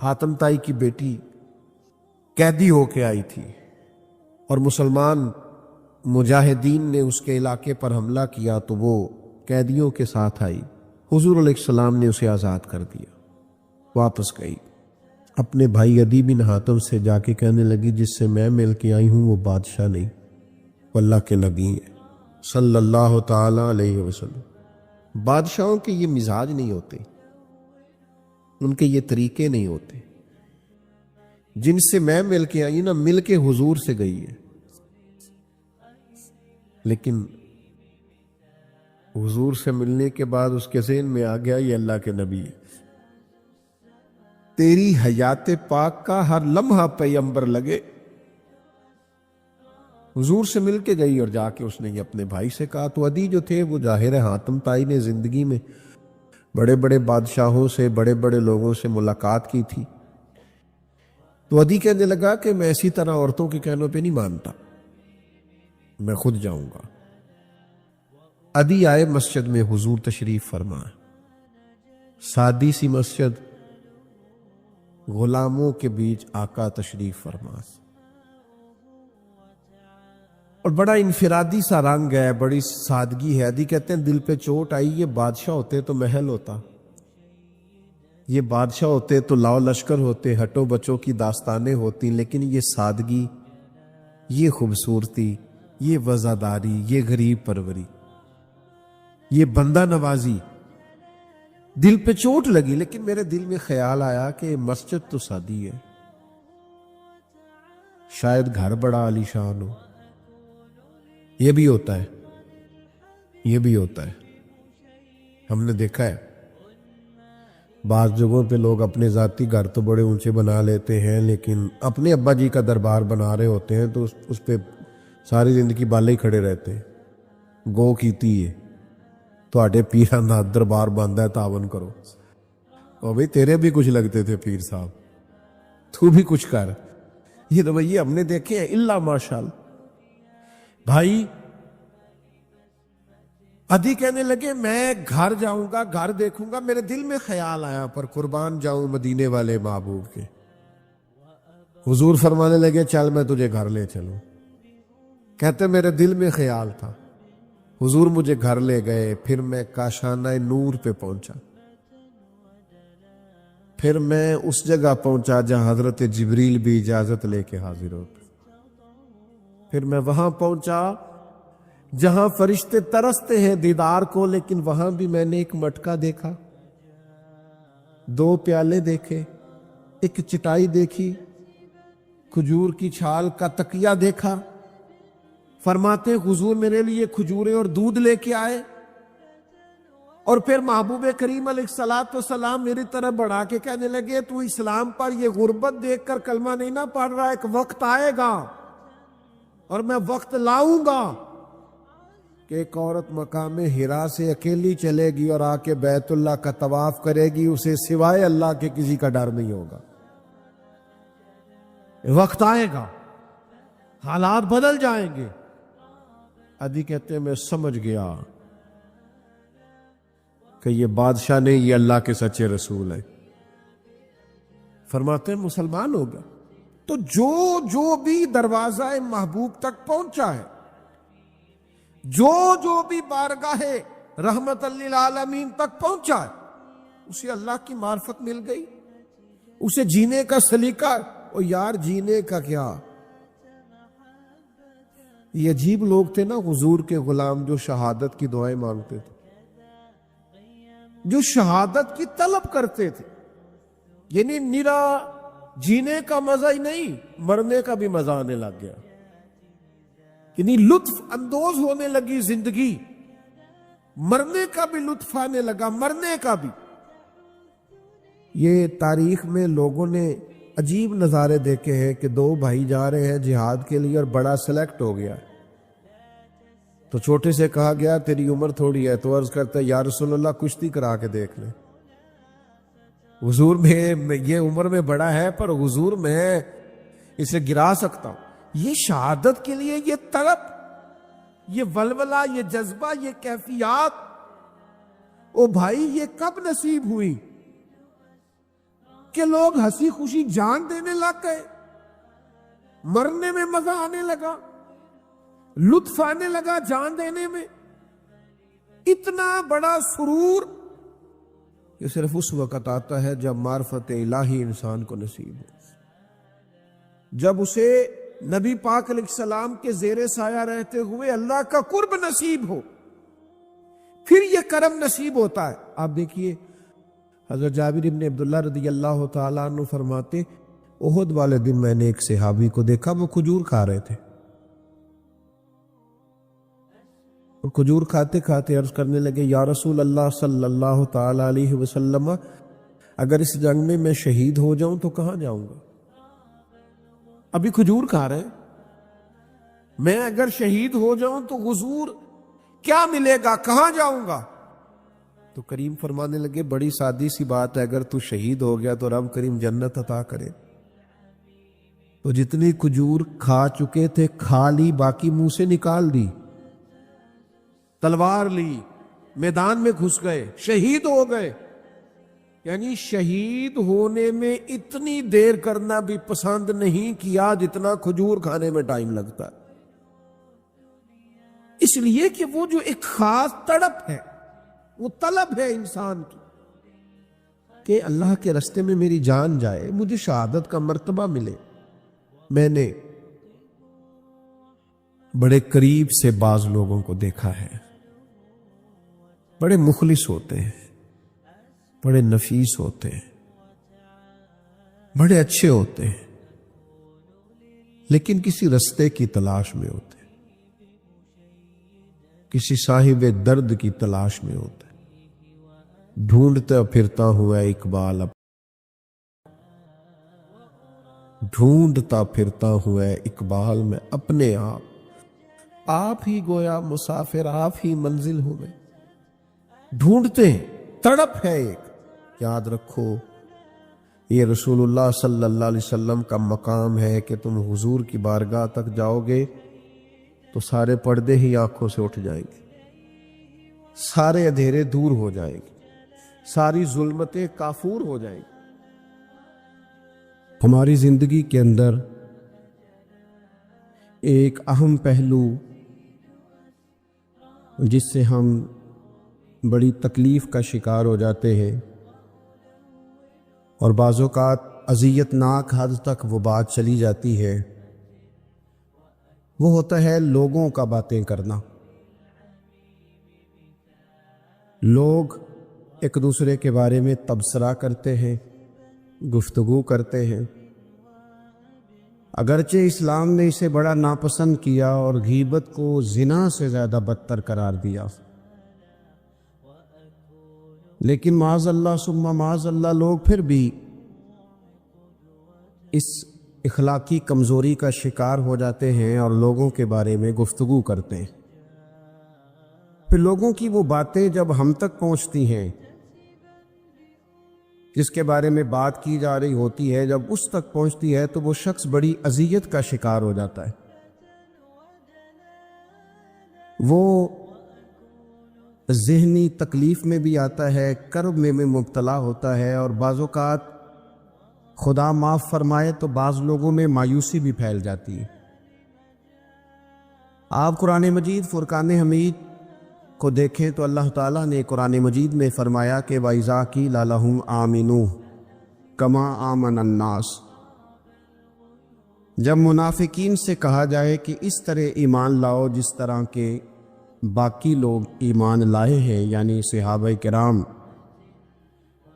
حاتم تائی کی بیٹی قیدی ہو کے آئی تھی اور مسلمان مجاہدین نے اس کے علاقے پر حملہ کیا تو وہ قیدیوں کے ساتھ آئی. حضور علیہ السلام نے اسے آزاد کر دیا. واپس گئی اپنے بھائی عدی بن حاتم سے جا کے کہنے لگی جس سے میں مل کے آئی ہوں وہ بادشاہ نہیں، وہ اللہ کے نبی ہیں صلی اللہ تعالی علیہ وسلم. بادشاہوں کے یہ مزاج نہیں ہوتے، ان کے یہ طریقے نہیں ہوتے. جن سے میں مل کے آئی نا، مل کے حضور سے گئی ہے، لیکن حضور سے ملنے کے بعد اس کے ذہن میں آ گیا یہ اللہ کے نبی ہے. تیری حیات پاک کا ہر لمحہ پیغمبر لگے. حضور سے مل کے گئی اور جا کے اس نے یہ اپنے بھائی سے کہا. تو عدی جو تھے وہ ظاہر ہے حاتم تائی نے زندگی میں بڑے بڑے بادشاہوں سے، بڑے بڑے لوگوں سے ملاقات کی تھی. تو عدی کہنے لگا کہ میں اسی طرح عورتوں کے کہنوں پہ نہیں مانتا، میں خود جاؤں گا. عدی آئے مسجد میں، حضور تشریف فرما. سادی سی مسجد، غلاموں کے بیچ آقا تشریف فرما، اور بڑا انفرادی سا رنگ ہے، بڑی سادگی ہے. عدی کہتے ہیں دل پہ چوٹ آئی. یہ بادشاہ ہوتے تو محل ہوتا، یہ بادشاہ ہوتے تو لاؤ لشکر ہوتے، ہٹو بچوں کی داستانیں ہوتی، لیکن یہ سادگی، یہ خوبصورتی، یہ وزاداری، یہ غریب پروری، یہ بندہ نوازی، دل پہ چوٹ لگی. لیکن میرے دل میں خیال آیا کہ مسجد تو سادی ہے، شاید گھر بڑا عالی شان ہو. یہ بھی ہوتا ہے، یہ بھی ہوتا ہے. ہم نے دیکھا ہے بعض جگہوں پہ لوگ اپنے ذاتی گھر تو بڑے اونچے بنا لیتے ہیں، لیکن اپنے ابا جی کا دربار بنا رہے ہوتے ہیں تو اس پہ ساری زندگی بالے ہی کھڑے رہتے ہیں. گو کیتی ہے تواڈے پیراں دا دربار بندا ہے، تعاون کرو. اور بھئی تیرے بھی کچھ لگتے تھے پیر صاحب، تو بھی کچھ کر. یہ رویے ہم نے دیکھے ہیں الا ماشاءاللہ. بھائی عدی کہنے لگے میں گھر جاؤں گا، گھر دیکھوں گا. میرے دل میں خیال آیا پر قربان جاؤں مدینے والے محبوب کے. حضور فرمانے لگے چل میں تجھے گھر لے چلوں. کہتے میرے دل میں خیال تھا. حضور مجھے گھر لے گئے. پھر میں کاشانہ نور پہ پہنچا. پھر میں اس جگہ پہنچا جہاں حضرت جبریل بھی اجازت لے کے حاضر ہوتے. پھر میں وہاں پہنچا جہاں فرشتے ترستے ہیں دیدار کو، لیکن وہاں بھی میں نے ایک مٹکا دیکھا، 2 پیالے دیکھے، ایک چٹائی دیکھی، کھجور کی چھال کا تکیہ دیکھا. فرماتے حضور میرے لیے کھجوریں اور دودھ لے کے آئے. اور پھر محبوب کریم علیہ الصلوۃ والسلام میری طرف بڑھا کے کہنے لگے تو اسلام پر یہ غربت دیکھ کر کلمہ نہیں نہ پڑھ رہا، ایک وقت آئے گا اور میں وقت لاؤں گا کہ ایک عورت مقام حرا سے اکیلی چلے گی اور آ کے بیت اللہ کا طواف کرے گی، اسے سوائے اللہ کے کسی کا ڈر نہیں ہوگا. وقت آئے گا، حالات بدل جائیں گے. عدی کہتے ہیں میں سمجھ گیا کہ یہ بادشاہ نہیں، یہ اللہ کے سچے رسول ہے. فرماتے ہیں مسلمان ہو گیا. تو جو بھی دروازہ محبوب تک پہنچا ہے، جو بھی بارگاہ رحمت للعالمین تک پہنچا ہے، اسے اللہ کی معرفت مل گئی، اسے جینے کا سلیقہ. اور یار جینے کا کیا، یہ عجیب لوگ تھے نا حضور کے غلام جو شہادت کی دعائیں مانگتے تھے، جو شہادت کی طلب کرتے تھے. یعنی نرا جینے کا مزہ ہی نہیں، مرنے کا بھی مزہ آنے لگ گیا. یعنی لطف اندوز ہونے لگی زندگی، مرنے کا بھی لطف آنے لگا، مرنے کا بھی. یہ تاریخ میں لوگوں نے عجیب نظارے دیکھے ہیں کہ 2 بھائی جا رہے ہیں جہاد کے لیے اور بڑا سلیکٹ ہو گیا تو چھوٹے سے کہا گیا تیری عمر تھوڑی ہے، تو عرض کرتا ہے یا رسول اللہ کشتی کرا کے دیکھ لیں. حضور میں یہ عمر میں بڑا ہے پر حضور میں اسے گرا سکتا ہوں. یہ شہادت کے لیے یہ طلب، یہ ولولہ، یہ جذبہ، یہ کیفیات، او بھائی یہ کب نصیب ہوئی؟ کہ لوگ ہنسی خوشی جان دینے لگ گئے، مرنے میں مزہ آنے لگا، لطف آنے لگا جان دینے میں، اتنا بڑا سرور یہ صرف اس وقت آتا ہے جب معرفت الہی انسان کو نصیب ہو، جب اسے نبی پاک علیہ السلام کے زیر سایہ رہتے ہوئے اللہ کا قرب نصیب ہو، پھر یہ کرم نصیب ہوتا ہے۔ آپ دیکھیے حضرت جابر بن عبداللہ رضی اللہ تعالیٰ عنہ فرماتے، احد والے دن میں نے ایک صحابی کو دیکھا، وہ کھجور کھا رہے تھے، اور کھجور کھاتے کھاتے عرض کرنے لگے، یا رسول اللہ صلی اللہ تعالیٰ علیہ وسلم، اگر اس جنگ میں میں شہید ہو جاؤں تو کہاں جاؤں گا؟ ابھی کھجور کھا رہے ہیں، میں اگر شہید ہو جاؤں تو حضور کیا ملے گا، کہاں جاؤں گا؟ تو کریم فرمانے لگے، بڑی سادی سی بات ہے، اگر تو شہید ہو گیا تو رب کریم جنت عطا کرے۔ تو جتنی کھجور کھا چکے تھے کھا لی، باقی منہ سے نکال دی، تلوار لی، میدان میں گھس گئے، شہید ہو گئے۔ یعنی شہید ہونے میں اتنی دیر کرنا بھی پسند نہیں کیا جتنا کھجور کھانے میں ٹائم لگتا ہے، اس لیے کہ وہ جو ایک خاص تڑپ ہے، وہ طلب ہے انسان کی کہ اللہ کے راستے میں میری جان جائے، مجھے شہادت کا مرتبہ ملے۔ میں نے بڑے قریب سے بعض لوگوں کو دیکھا ہے، بڑے مخلص ہوتے ہیں، بڑے نفیس ہوتے ہیں، بڑے اچھے ہوتے ہیں، لیکن کسی رستے کی تلاش میں ہوتے ہیں، کسی صاحب درد کی تلاش میں ہوتے ہیں، ڈھونڈتا پھرتا ہوا اقبال، ڈھونڈتا پھرتا ہوا اقبال میں اپنے آپ ہی گویا مسافر، آپ ہی منزل ہو میں، ڈھونڈتے ہیں، تڑپ ہے ایک۔ یاد رکھو یہ رسول اللہ صلی اللہ علیہ وسلم کا مقام ہے کہ تم حضور کی بارگاہ تک جاؤ گے تو سارے پردے ہی آنکھوں سے اٹھ جائیں گے، سارے اندھیرے دور ہو جائیں گے، ساری ظلمتیں کافور ہو جائیں گی۔ ہماری زندگی کے اندر ایک اہم پہلو جس سے ہم بڑی تکلیف کا شکار ہو جاتے ہیں، اور بعض اوقات اذیت ناک حد تک وہ بات چلی جاتی ہے، وہ ہوتا ہے لوگوں کا باتیں کرنا۔ لوگ ایک دوسرے کے بارے میں تبصرہ کرتے ہیں، گفتگو کرتے ہیں، اگرچہ اسلام نے اسے بڑا ناپسند کیا اور غیبت کو زنا سے زیادہ بدتر قرار دیا، لیکن معاذ اللہ ثم معاذ اللہ لوگ پھر بھی اس اخلاقی کمزوری کا شکار ہو جاتے ہیں اور لوگوں کے بارے میں گفتگو کرتے ہیں۔ پھر لوگوں کی وہ باتیں جب ہم تک پہنچتی ہیں، جس کے بارے میں بات کی جا رہی ہوتی ہے، جب اس تک پہنچتی ہے تو وہ شخص بڑی اذیت کا شکار ہو جاتا ہے، وہ ذہنی تکلیف میں بھی آتا ہے، کرب میں بھی مبتلا ہوتا ہے، اور بعض اوقات خدا معاف فرمائے تو بعض لوگوں میں مایوسی بھی پھیل جاتی ہے۔ آپ قرآن مجید فرقان حمید کو دیکھیں تو اللہ تعالیٰ نے قرآن مجید میں فرمایا کہ وَإِذَا قِيلَ لَهُمْ آمِنُوا كَمَا آمَنَ النَّاسُ، جب منافقین سے کہا جائے کہ اس طرح ایمان لاؤ جس طرح کے باقی لوگ ایمان لائے ہیں، یعنی صحابہ کرام،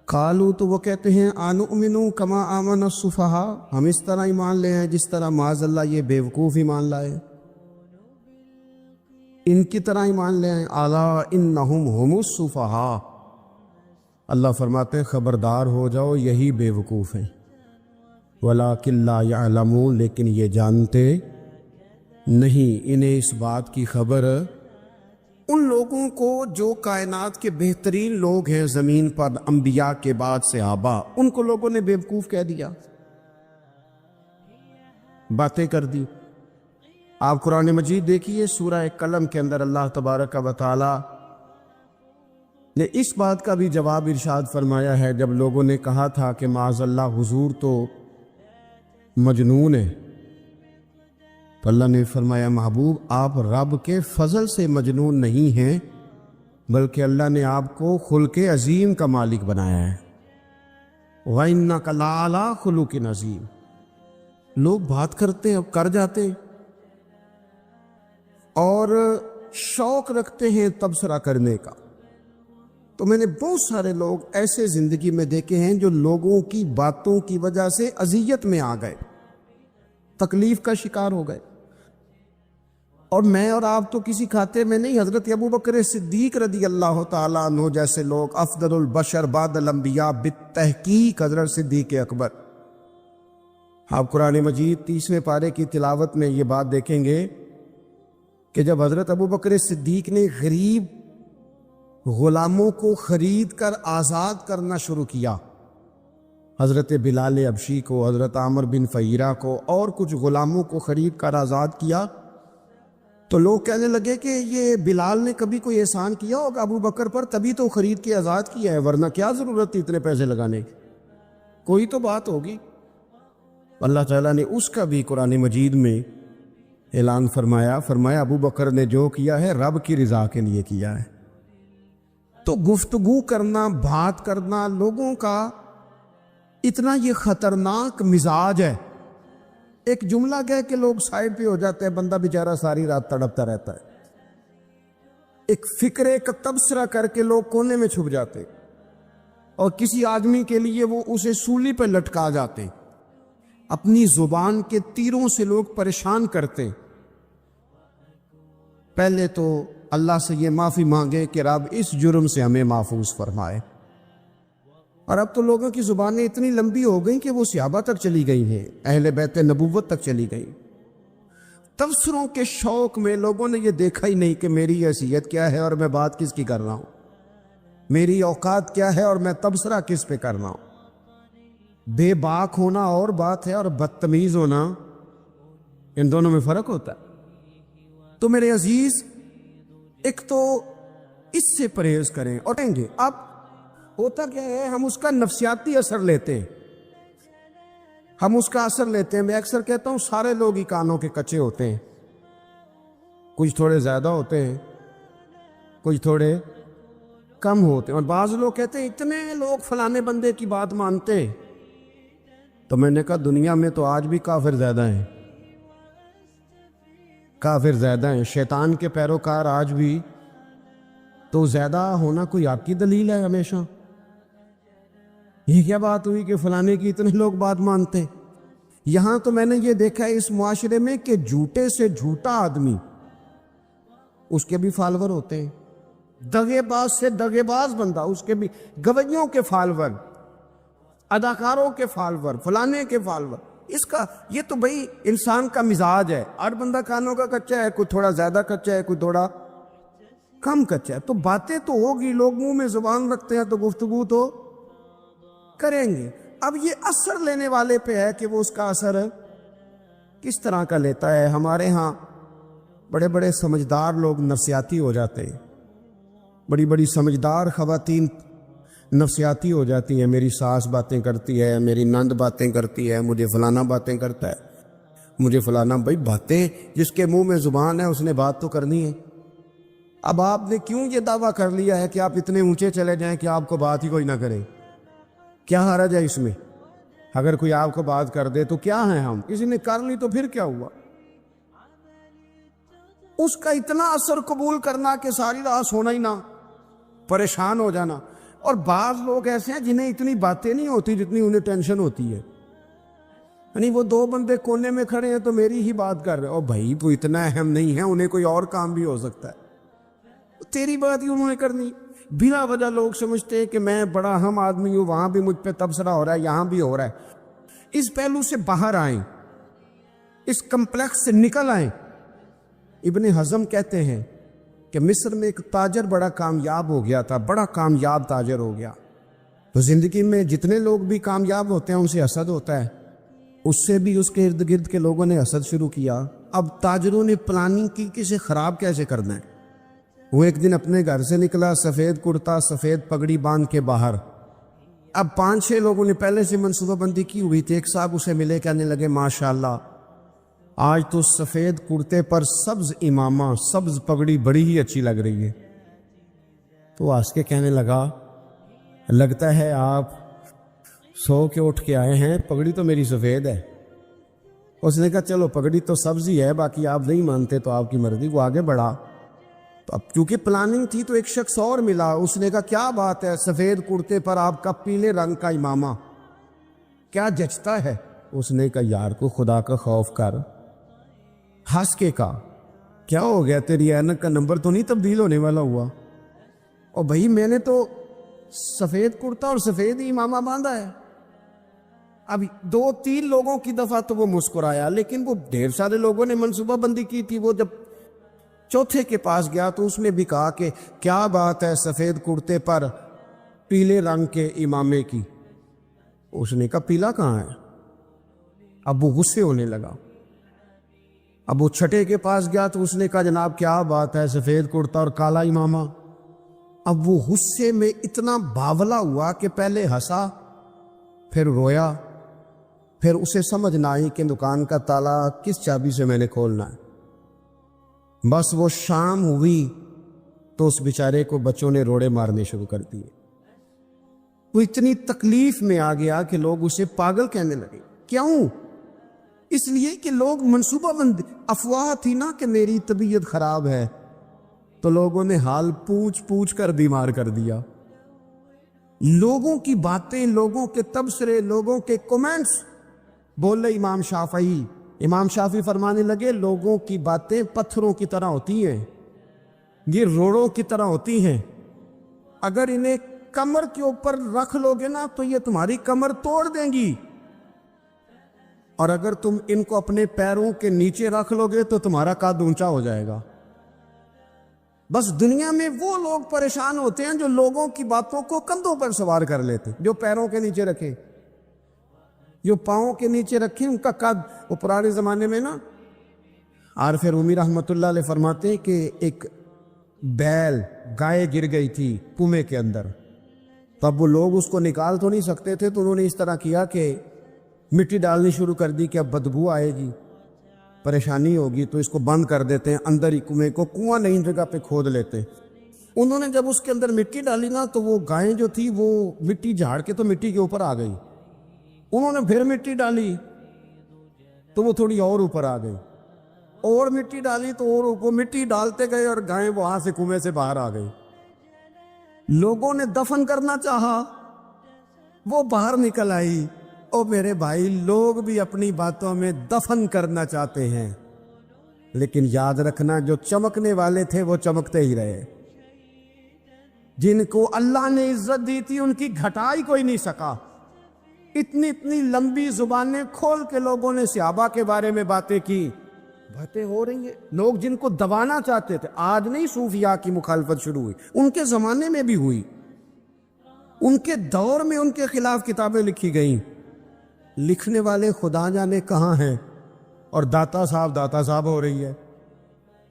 قالوا تو وہ کہتے ہیں آنؤمنوا کما آمن السفہاء، ہم اس طرح ایمان لے ہیں جس طرح معاذ اللہ یہ بیوقوف ایمان لائے، ان کی طرح ایمان لے ہیں۔ الا انہم هم السفہاء، اللہ فرماتے ہیں خبردار ہو جاؤ یہی بیوقوف ہیں، ولکن لا یعلمون، لیکن یہ جانتے نہیں، انہیں اس بات کی خبر، ان لوگوں کو جو کائنات کے بہترین لوگ ہیں زمین پر، انبیاء کے بعد صحابہ، ان کو لوگوں نے بیوقوف کہہ دیا، باتیں کر دی۔ آپ قرآن مجید دیکھیے سورہ قلم کے اندر اللہ تبارک و تعالی نے اس بات کا بھی جواب ارشاد فرمایا ہے جب لوگوں نے کہا تھا کہ معاذ اللہ حضور تو مجنون ہے، تو اللہ نے فرمایا محبوب آپ رب کے فضل سے مجنون نہیں ہیں، بلکہ اللہ نے آپ کو خلق عظیم کا مالک بنایا ہے۔ وَإِنَّكَ لَعَلَىٰ خُلُقٍ عَظِيمٍ۔ لوگ بات کرتے ہیں، کر جاتے ہیں اور شوق رکھتے ہیں تبصرہ کرنے کا، تو میں نے بہت سارے لوگ ایسے زندگی میں دیکھے ہیں جو لوگوں کی باتوں کی وجہ سے اذیت میں آ گئے، تکلیف کا شکار ہو گئے، اور میں اور آپ تو کسی کھاتے میں نہیں۔ حضرت ابوبکر صدیق رضی اللہ تعالیٰ عنہ جیسے لوگ، افضل البشر بعد الانبیاء بالتحقیق حضرت صدیق اکبر، آپ قرآن مجید 30ویں پارے کی تلاوت میں یہ بات دیکھیں گے کہ جب حضرت ابوبکر صدیق نے غریب غلاموں کو خرید کر آزاد کرنا شروع کیا، حضرت بلال حبشی کو، حضرت عامر بن فہیرہ کو اور کچھ غلاموں کو خرید کر آزاد کیا، تو لوگ کہنے لگے کہ یہ بلال نے کبھی کوئی احسان کیا ہوگا ابو بکر پر، تبھی تو خرید کے آزاد کیا ہے، ورنہ کیا ضرورت تھی اتنے پیسے لگانے کی، کوئی تو بات ہوگی۔ اللہ تعالیٰ نے اس کا بھی قرآن مجید میں اعلان فرمایا ابو بکر نے جو کیا ہے رب کی رضا کے لیے کیا ہے۔ تو گفتگو کرنا، بات کرنا، لوگوں کا اتنا یہ خطرناک مزاج ہے، ایک جملہ کہہ کہ لوگ سائڈ پہ ہو جاتے ہیں، بندہ بیچارہ ساری رات تڑپتا رہتا ہے، ایک فکرے کا تبصرہ کر کے لوگ کونے میں چھپ جاتے، اور کسی آدمی کے لیے وہ اسے سولی پہ لٹکا جاتے، اپنی زبان کے تیروں سے لوگ پریشان کرتے۔ پہلے تو اللہ سے یہ معافی مانگے کہ رب اس جرم سے ہمیں محفوظ فرمائے، اور اب تو لوگوں کی زبانیں اتنی لمبی ہو گئیں کہ وہ صحابہ تک چلی گئی ہیں، اہل بیت نبوت تک چلی گئی۔ تبصروں کے شوق میں لوگوں نے یہ دیکھا ہی نہیں کہ میری حیثیت کیا ہے اور میں بات کس کی کر رہا ہوں، میری اوقات کیا ہے اور میں تبصرہ کس پہ کر رہا ہوں۔ بے باک ہونا اور بات ہے، اور بدتمیز ہونا، ان دونوں میں فرق ہوتا ہے۔ تو میرے عزیز، ایک تو اس سے پرہیز کریں، اور کہیں گے اب ہوتا کیا ہے، ہم اس کا نفسیاتی اثر لیتے ہیں، ہم اس کا اثر لیتے ہیں۔ میں اکثر کہتا ہوں سارے لوگ ہی کانوں کے کچے ہوتے ہیں، کچھ تھوڑے زیادہ ہوتے ہیں، کچھ تھوڑے کم ہوتے ہیں، اور بعض لوگ کہتے ہیں اتنے لوگ فلانے بندے کی بات مانتے ہیں۔ تو میں نے کہا دنیا میں تو آج بھی کافر زیادہ ہیں، کافر زیادہ ہیں، شیطان کے پیروکار آج بھی، تو زیادہ ہونا کوئی آپ کی دلیل ہے ہمیشہ؟ یہ کیا بات ہوئی کہ فلانے کی اتنے لوگ بات مانتے؟ یہاں تو میں نے یہ دیکھا ہے اس معاشرے میں کہ جھوٹے سے جھوٹا آدمی، اس کے بھی فالور ہوتے ہیں، دغے باز سے دغے باز بندہ، اس کے بھی گویوں کے فالور، اداکاروں کے فالور، فلانے کے فالور۔ اس کا یہ تو بھئی انسان کا مزاج ہے، ہر بندہ کانوں کا کچا ہے، کوئی تھوڑا زیادہ کچا ہے، کوئی تھوڑا کم کچا ہے، تو باتیں تو ہوگی، لوگ منہ میں زبان رکھتے ہیں تو گفتگو تو کریں گے۔ اب یہ اثر لینے والے پہ ہے کہ وہ اس کا اثر کس طرح کا لیتا ہے۔ ہمارے ہاں بڑے بڑے سمجھدار لوگ نفسیاتی ہو جاتے ہیں، بڑی بڑی سمجھدار خواتین نفسیاتی ہو جاتی ہیں، میری ساس باتیں کرتی ہے، میری نند باتیں کرتی ہے، مجھے فلانا باتیں کرتا ہے، مجھے فلانا۔ بھائی باتیں، جس کے منہ میں زبان ہے اس نے بات تو کرنی ہے۔ اب آپ نے کیوں یہ دعویٰ کر لیا ہے کہ آپ اتنے اونچے چلے جائیں کہ آپ کو بات ہی کوئی نہ کرے؟ کیا حرج ہے اس میں؟ اگر کوئی آپ کو بات کر دے تو کیا ہے، ہم کسی نے کر لی تو پھر کیا ہوا؟ اس کا اتنا اثر قبول کرنا کہ ساری رات سونا ہی نہ، پریشان ہو جانا۔ اور بعض لوگ ایسے ہیں جنہیں اتنی باتیں نہیں ہوتی جتنی انہیں ٹینشن ہوتی ہے، یعنی وہ دو بندے کونے میں کھڑے ہیں تو میری ہی بات کر رہے، اور بھائی وہ اتنا اہم نہیں ہے، انہیں کوئی اور کام بھی ہو سکتا ہے، تیری بات ہی انہوں نے کرنی۔ بلا وجہ لوگ سمجھتے ہیں کہ میں بڑا اہم آدمی ہوں، وہاں بھی مجھ پہ تبصرہ ہو رہا ہے، یہاں بھی ہو رہا ہے۔ اس پہلو سے باہر آئیں، اس کمپلیکس سے نکل آئیں۔ ابن حزم کہتے ہیں کہ مصر میں ایک تاجر بڑا کامیاب ہو گیا تھا، بڑا کامیاب تاجر ہو گیا، تو زندگی میں جتنے لوگ بھی کامیاب ہوتے ہیں ان سے حسد ہوتا ہے، اس سے بھی اس کے ارد گرد کے لوگوں نے حسد شروع کیا۔ اب تاجروں نے پلاننگ کی کہ اسے خراب کیسے کرنا ہے، وہ ایک دن اپنے گھر سے نکلا، سفید کرتا سفید پگڑی باندھ کے باہر۔ اب 5-6 لوگوں نے پہلے سے منصوبہ بندی کی ہوئی تھی۔ ایک صاحب اسے ملے، کہنے لگے ماشاءاللہ آج تو سفید کرتے پر سبز امامہ سبز پگڑی بڑی ہی اچھی لگ رہی ہے۔ تو ہنس کے کہنے لگا لگتا ہے آپ سو کے اٹھ کے آئے ہیں، پگڑی تو میری سفید ہے۔ اس نے کہا چلو پگڑی تو سبز ہی ہے، باقی آپ نہیں مانتے تو آپ کی مرضی۔ وہ آگے بڑھا تو اب کیونکہ پلاننگ تھی تو ایک شخص اور ملا، اس نے کہا کیا بات ہے، سفید کرتے پر آپ کا پیلے رنگ کا امامہ کیا جچتا ہے؟ اس نے کہا یار کو خدا کا خوف کر۔ ہنس کے کہا کیا ہو گیا، تیری اینک کا نمبر تو نہیں تبدیل ہونے والا ہوا؟ اور بھائی میں نے تو سفید کرتا اور سفید ہی امامہ باندھا ہے۔ اب 2-3 لوگوں کی دفعہ تو وہ مسکرایا، لیکن وہ ڈھیر سارے لوگوں نے منصوبہ بندی کی تھی۔ وہ جب چوتھے کے پاس گیا تو اس نے بھی کہا کہ کیا بات ہے سفید کرتے پر پیلے رنگ کے امامے کی؟ اس نے کہا پیلا کہاں ہے؟ اب وہ غصے ہونے لگا۔ اب وہ چھٹے کے پاس گیا تو اس نے کہا جناب کیا بات ہے سفید کرتا اور کالا امامہ؟ اب وہ غصے میں اتنا باولا ہوا کہ پہلے ہنسا پھر رویا، پھر اسے سمجھ نہ آئی کہ دکان کا تالا کس چابی سے میں نے کھولنا ہے۔ بس وہ شام ہوئی تو اس بیچارے کو بچوں نے روڑے مارنے شروع کر دیے۔ وہ اتنی تکلیف میں آ گیا کہ لوگ اسے پاگل کہنے لگے۔ کیوں؟ اس لیے کہ لوگ منصوبہ بند، افواہ تھی نا کہ میری طبیعت خراب ہے، تو لوگوں نے حال پوچھ پوچھ کر بیمار کر دیا۔ لوگوں کی باتیں، لوگوں کے تبصرے، لوگوں کے کومنٹس۔ بولے امام شافعی فرمانے لگے لوگوں کی باتیں پتھروں کی طرح ہوتی ہیں، یہ روڑوں کی طرح ہوتی ہیں، اگر انہیں کمر کے اوپر رکھ لو گے نا تو یہ تمہاری کمر توڑ دیں گی، اور اگر تم ان کو اپنے پیروں کے نیچے رکھ لو گے تو تمہارا قد اونچا ہو جائے گا۔ بس دنیا میں وہ لوگ پریشان ہوتے ہیں جو لوگوں کی باتوں کو کندھوں پر سوار کر لیتے، جو پیروں کے نیچے رکھے، جو پاؤں کے نیچے رکھے ان کا قد۔ وہ پرانے زمانے میں نا عارف رومی رحمۃ اللہ علیہ فرماتے ہیں کہ ایک بیل گائے گر گئی تھی کنویں کے اندر، تب وہ لوگ اس کو نکال تو نہیں سکتے تھے، تو انہوں نے اس طرح کیا کہ مٹی ڈالنی شروع کر دی کہ اب بدبو آئے گی، پریشانی ہوگی، تو اس کو بند کر دیتے ہیں اندر ہی کنویں کو، کنواں نئی جگہ پہ کھود لیتے۔ انہوں نے جب اس کے اندر مٹی ڈالی نا تو وہ گائیں جو تھی وہ مٹی جھاڑ کے تو مٹی کے اوپر آ گئی، انہوں نے پھر مٹی ڈالی تو وہ تھوڑی اور اوپر آ گئی، اور مٹی ڈالی تو اور وہ مٹی ڈالتے گئے اور گائیں وہاں سے کنویں سے باہر آ گئی۔ لوگوں نے دفن کرنا چاہا، وہ باہر نکل آئی۔ او میرے بھائی، لوگ بھی اپنی باتوں میں دفن کرنا چاہتے ہیں، لیکن یاد رکھنا جو چمکنے والے تھے وہ چمکتے ہی رہے، جن کو اللہ نے عزت دی تھی ان کی گھٹائی کوئی نہیں سکا۔ اتنی لمبی زبانیں کھول کے لوگوں نے صحابہ کے بارے میں باتیں کی، باتیں ہو رہی ہیں، لوگ جن کو دبانا چاہتے تھے۔ آج نہیں صوفیاء کی مخالفت شروع ہوئی، ان کے زمانے میں بھی ہوئی، ان کے دور میں ان کے خلاف کتابیں لکھی گئیں، لکھنے والے خدا جانے کہاں ہیں، اور داتا صاحب ہو رہی ہے،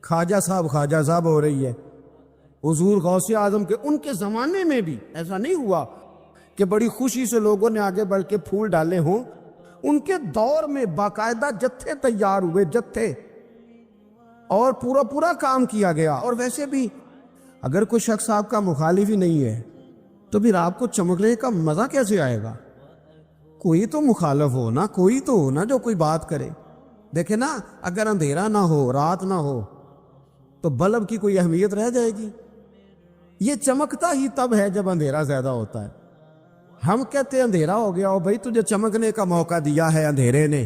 خواجہ صاحب ہو رہی ہے۔ حضور غوث اعظم کے ان کے زمانے میں بھی ایسا نہیں ہوا کہ بڑی خوشی سے لوگوں نے آگے بڑھ کے پھول ڈالے ہوں، ان کے دور میں باقاعدہ جتھے تیار ہوئے، جتھے، اور پورا کام کیا گیا۔ اور ویسے بھی اگر کوئی شخص آپ کا مخالف ہی نہیں ہے تو پھر آپ کو چمکنے کا مزہ کیسے آئے گا؟ کوئی تو مخالف ہو نا، کوئی تو ہو نا جو کوئی بات کرے۔ دیکھیں نا، اگر اندھیرا نہ ہو، رات نہ ہو، تو بلب کی کوئی اہمیت رہ جائے گی؟ یہ چمکتا ہی تب ہے جب اندھیرا زیادہ ہوتا ہے۔ ہم کہتے ہیں اندھیرا ہو گیا، بھائی تجھے چمکنے کا موقع دیا ہے اندھیرے نے،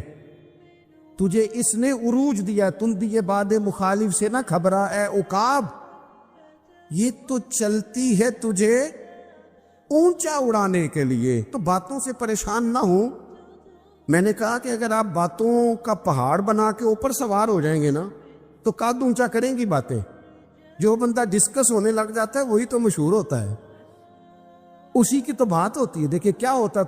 تجھے اس نے عروج دیا، تم دیے باد مخالف سے نہ گھبرا اے عقاب، یہ تو چلتی ہے تجھے اونچا اڑانے کے لیے، تو باتوں سے پریشان نہ ہو۔ میں نے کہا کہ اگر آپ باتوں کا پہاڑ بنا کے اوپر سوار ہو جائیں گے نا تو قد اونچا کریں گی باتیں۔ جو بندہ ڈسکس ہونے لگ جاتا ہے وہی تو مشہور ہوتا ہے، اسی کی تو بات ہوتی ہے۔ دیکھیں کیا ہوتا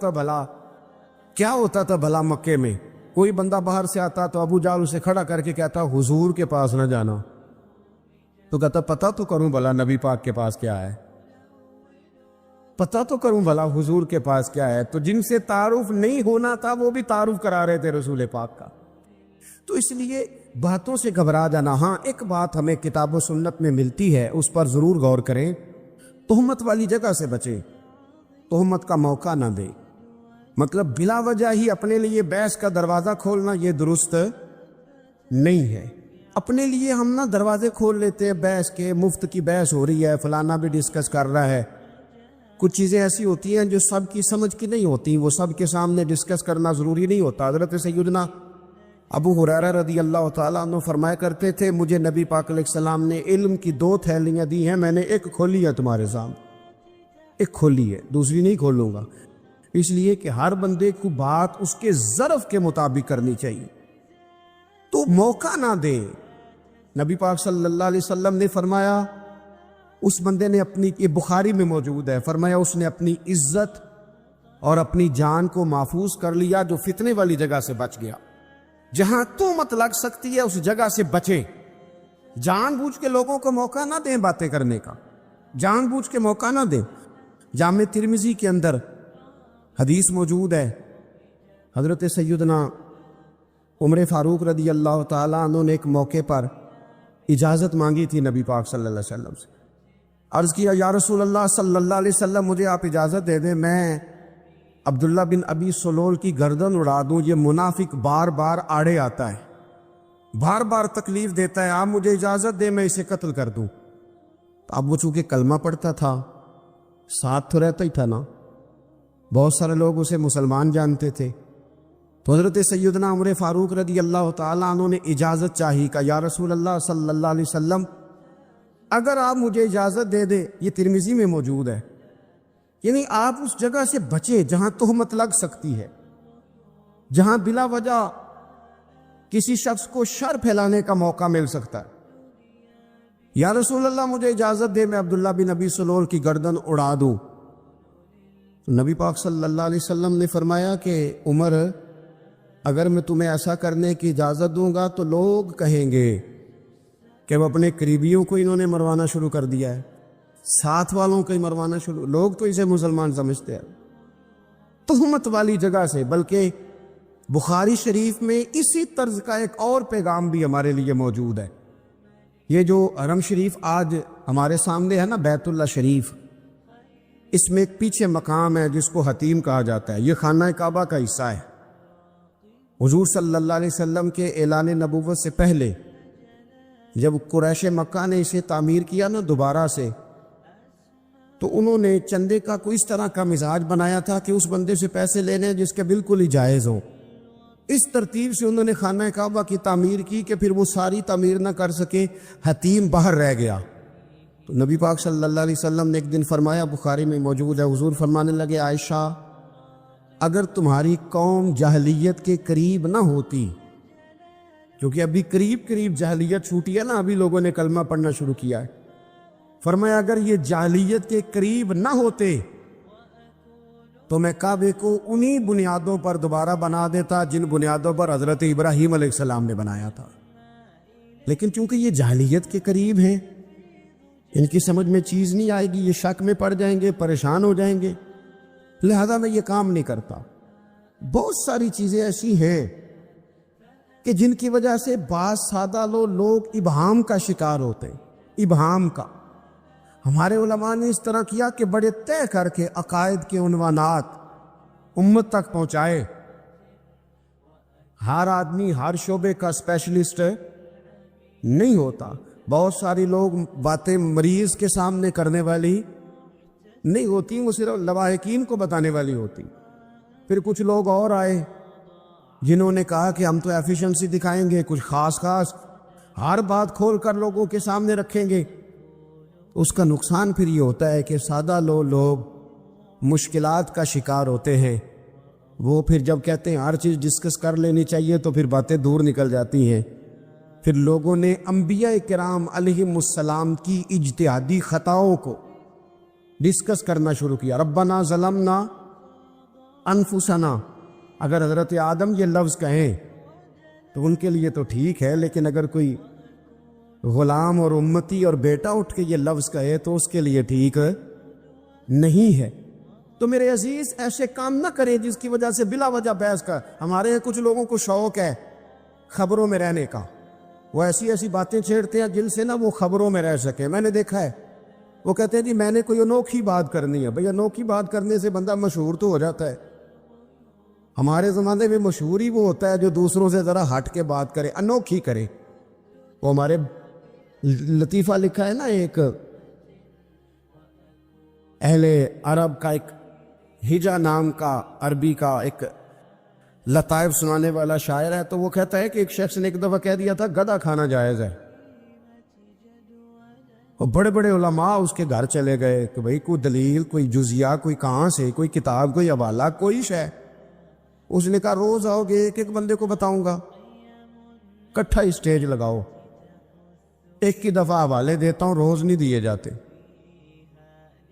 تھا بھلا مکے میں، کوئی بندہ باہر سے آتا تو ابو جہل اسے کھڑا کر کے کہتا حضور کے پاس نہ جانا، تو کہتا پتہ تو کروں بھلا نبی پاک کے پاس کیا ہے، پتہ تو کروں بھلا حضور کے پاس کیا ہے۔ تو جن سے تعارف نہیں ہونا تھا وہ بھی تعارف کرا رہے تھے رسول پاک کا۔ تو اس لیے باتوں سے گھبرا جانا، ہاں ایک بات ہمیں کتاب و سنت میں ملتی ہے، اس پر ضرور غور کریں، تہمت والی جگہ سے بچیں، تہمت کا موقع نہ دیں۔ مطلب بلا وجہ ہی اپنے لیے بحث کا دروازہ کھولنا یہ درست نہیں ہے۔ اپنے لیے ہم نہ دروازے کھول لیتے ہیں بحث کے، مفت کی بحث ہو رہی ہے، فلانا بھی ڈسکس کر رہا ہے۔ کچھ چیزیں ایسی ہوتی ہیں جو سب کی سمجھ کی نہیں ہوتی، وہ سب کے سامنے ڈسکس کرنا ضروری نہیں ہوتا۔ حضرت سیدنا ابو ہریرہ رضی اللہ تعالیٰ عنہ فرمایا کرتے تھے، مجھے نبی پاک علیہ السلام نے علم کی 2 تھیلیاں دی ہیں، میں نے ایک کھولی ہے تمہارے سامنے، ایک کھولی ہے، دوسری نہیں کھولوں گا۔ اس لیے کہ ہر بندے کو بات اس کے ظرف کے مطابق کرنی چاہیے، تو موقع نہ دے۔ نبی پاک صلی اللہ علیہ وسلم نے فرمایا اس بندے نے اپنی، یہ بخاری میں موجود ہے، فرمایا اس نے اپنی عزت اور اپنی جان کو محفوظ کر لیا جو فتنے والی جگہ سے بچ گیا۔ جہاں تہمت لگ سکتی ہے اس جگہ سے بچیں، جان بوجھ کے لوگوں کو موقع نہ دیں باتیں کرنے کا، جان بوجھ کے موقع نہ دیں۔ جامع ترمذی کے اندر حدیث موجود ہے، حضرت سیدنا عمر فاروق رضی اللہ تعالیٰ عنہ نے ایک موقع پر اجازت مانگی تھی نبی پاک صلی اللہ علیہ وسلم سے، عرض کیا یا رسول اللہ صلی اللہ علیہ وسلم مجھے آپ اجازت دے دیں، میں عبداللہ بن ابی سلول کی گردن اڑا دوں، یہ منافق بار بار آڑے آتا ہے، بار بار تکلیف دیتا ہے، آپ مجھے اجازت دیں میں اسے قتل کر دوں۔ اب وہ چونکہ کلمہ پڑھتا تھا، ساتھ تو رہتا ہی تھا نا، بہت سارے لوگ اسے مسلمان جانتے تھے، تو حضرت سیدنا عمر فاروق رضی اللہ تعالیٰ عنہ نے اجازت چاہی، کہ یا رسول اللہ صلی اللہ علیہ وسلم اگر آپ مجھے اجازت دے دیں، یہ ترمذی میں موجود ہے، یعنی آپ اس جگہ سے بچیں جہاں تہمت لگ سکتی ہے، جہاں بلا وجہ کسی شخص کو شر پھیلانے کا موقع مل سکتا ہے۔ یا رسول اللہ مجھے اجازت دے میں عبداللہ بن ابی سلول کی گردن اڑا دوں۔ نبی پاک صلی اللہ علیہ وسلم نے فرمایا کہ عمر اگر میں تمہیں ایسا کرنے کی اجازت دوں گا تو لوگ کہیں گے کہ وہ اپنے قریبیوں کو انہوں نے مروانا شروع کر دیا ہے، ساتھ والوں کو ہی مروانا شروع، لوگ تو اسے مسلمان سمجھتے ہیں۔ تہمت والی جگہ سے، بلکہ بخاری شریف میں اسی طرز کا ایک اور پیغام بھی ہمارے لیے موجود ہے۔ یہ جو حرم شریف آج ہمارے سامنے ہے نا، بیت اللہ شریف، اس میں ایک پیچھے مقام ہے جس کو حتیم کہا جاتا ہے، یہ خانہ کعبہ کا حصہ ہے۔ حضور صلی اللہ علیہ وسلم کے اعلان نبوت سے پہلے جب قریش مکہ نے اسے تعمیر کیا نا دوبارہ سے، تو انہوں نے چندے کا کوئی اس طرح کا مزاج بنایا تھا کہ اس بندے سے پیسے لینے جس کے بالکل ہی جائز ہوں۔ اس ترتیب سے انہوں نے خانہ کعبہ کی تعمیر کی کہ پھر وہ ساری تعمیر نہ کر سکے، حتیم باہر رہ گیا۔ تو نبی پاک صلی اللہ علیہ وسلم نے ایک دن فرمایا، بخاری میں موجود ہے، حضور فرمانے لگے عائشہ اگر تمہاری قوم جاہلیت کے قریب نہ ہوتی، کیونکہ ابھی قریب جاہلیت چھوٹی ہے نا، ابھی لوگوں نے کلمہ پڑھنا شروع کیا ہے، فرمایا اگر یہ جاہلیت کے قریب نہ ہوتے تو میں کعبے کو انہی بنیادوں پر دوبارہ بنا دیتا جن بنیادوں پر حضرت ابراہیم علیہ السلام نے بنایا تھا۔ لیکن چونکہ یہ جاہلیت کے قریب ہیں، ان کی سمجھ میں چیز نہیں آئے گی، یہ شک میں پڑ جائیں گے، پریشان ہو جائیں گے، لہذا میں یہ کام نہیں کرتا۔ بہت ساری چیزیں ایسی ہیں کہ جن کی وجہ سے بعض سادہ لوگ ابہام کا شکار ہوتے ہیں، ابہام کا۔ ہمارے علماء نے اس طرح کیا کہ بڑے طے کر کے عقائد کے عنوانات امت تک پہنچائے۔ ہر آدمی ہر شعبے کا اسپیشلسٹ نہیں ہوتا، بہت ساری لوگ باتیں مریض کے سامنے کرنے والی نہیں ہوتی، وہ صرف لواحقین کو بتانے والی ہوتی۔ پھر کچھ لوگ اور آئے جنہوں نے کہا کہ ہم تو ایفیشنسی دکھائیں گے، کچھ خاص ہر بات کھول کر لوگوں کے سامنے رکھیں گے۔ اس کا نقصان پھر یہ ہوتا ہے کہ سادہ لوگ مشکلات کا شکار ہوتے ہیں، وہ پھر جب کہتے ہیں ہر چیز ڈسکس کر لینی چاہیے تو پھر باتیں دور نکل جاتی ہیں۔ پھر لوگوں نے انبیاء کرام علیہم السلام کی اجتہادی خطاؤں کو ڈسکس کرنا شروع کیا۔ ربنا ظلمنا انفسنا، اگر حضرت آدم یہ لفظ کہیں تو ان کے لیے تو ٹھیک ہے، لیکن اگر کوئی غلام اور امتی اور بیٹا اٹھ کے یہ لفظ کہے تو اس کے لیے ٹھیک نہیں ہے۔ تو میرے عزیز ایسے کام نہ کریں جس کی وجہ سے بلا وجہ بحث کا۔ ہمارے یہاں کچھ لوگوں کو شوق ہے خبروں میں رہنے کا، وہ ایسی ایسی باتیں چھیڑتے ہیں جن سے نہ وہ خبروں میں رہ سکے۔ میں نے دیکھا ہے وہ کہتے ہیں جی میں نے کوئی انوکھی بات کرنی ہے۔ بھئی انوکھی بات کرنے سے بندہ مشہور تو ہو جاتا ہے۔ ہمارے زمانے میں مشہور ہی وہ ہوتا ہے جو دوسروں سے ذرا ہٹ کے بات کرے، انوکھی کرے۔ وہ ہمارے لطیفہ لکھا ہے نا، ایک اہل عرب کا ایک ہجا نام کا عربی کا ایک لطائف سنانے والا شاعر ہے، تو وہ کہتا ہے کہ ایک شخص نے ایک دفعہ کہہ دیا تھا گدھا کھانا جائز ہے، اور بڑے بڑے علماء اس کے گھر چلے گئے کہ بھئی کوئی دلیل، کوئی جزیہ، کوئی کہاں سے، کوئی کتاب، کوئی حوالہ، کوئی شے۔ اس نے کہا روز آؤ گے ایک ایک بندے کو بتاؤں گا، کٹھا اسٹیج لگاؤ، ایک کی دفعہ حوالے دیتا ہوں، روز نہیں دیے جاتے۔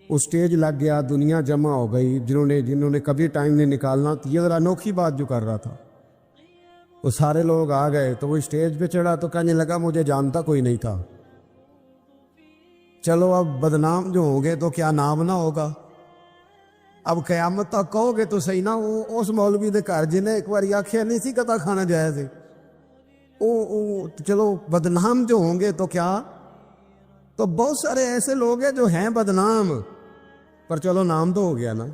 اس اسٹیج لگ گیا، دنیا جمع ہو گئی، جنہوں نے کبھی ٹائم نہیں نکالنا، یہ ذرا انوکھی بات جو کر رہا تھا، وہ سارے لوگ آ گئے۔ تو وہ اسٹیج پہ چڑھا تو کہنے لگا مجھے جانتا کوئی نہیں تھا، چلو اب بدنام جو ہوں گے تو کیا نام نہ ہوگا، اب قیامت تک کہو گے تو صحیح نہ۔ اس مولوی دے گھر جنہیں ایک بار آخیا نہیں سی گدھا کھانا جائز ہے، چلو بدنام جو ہوں گے تو کیا۔ تو بہت سارے ایسے لوگ ہیں جو ہیں بدنام، پر چلو نام تو ہو گیا نا،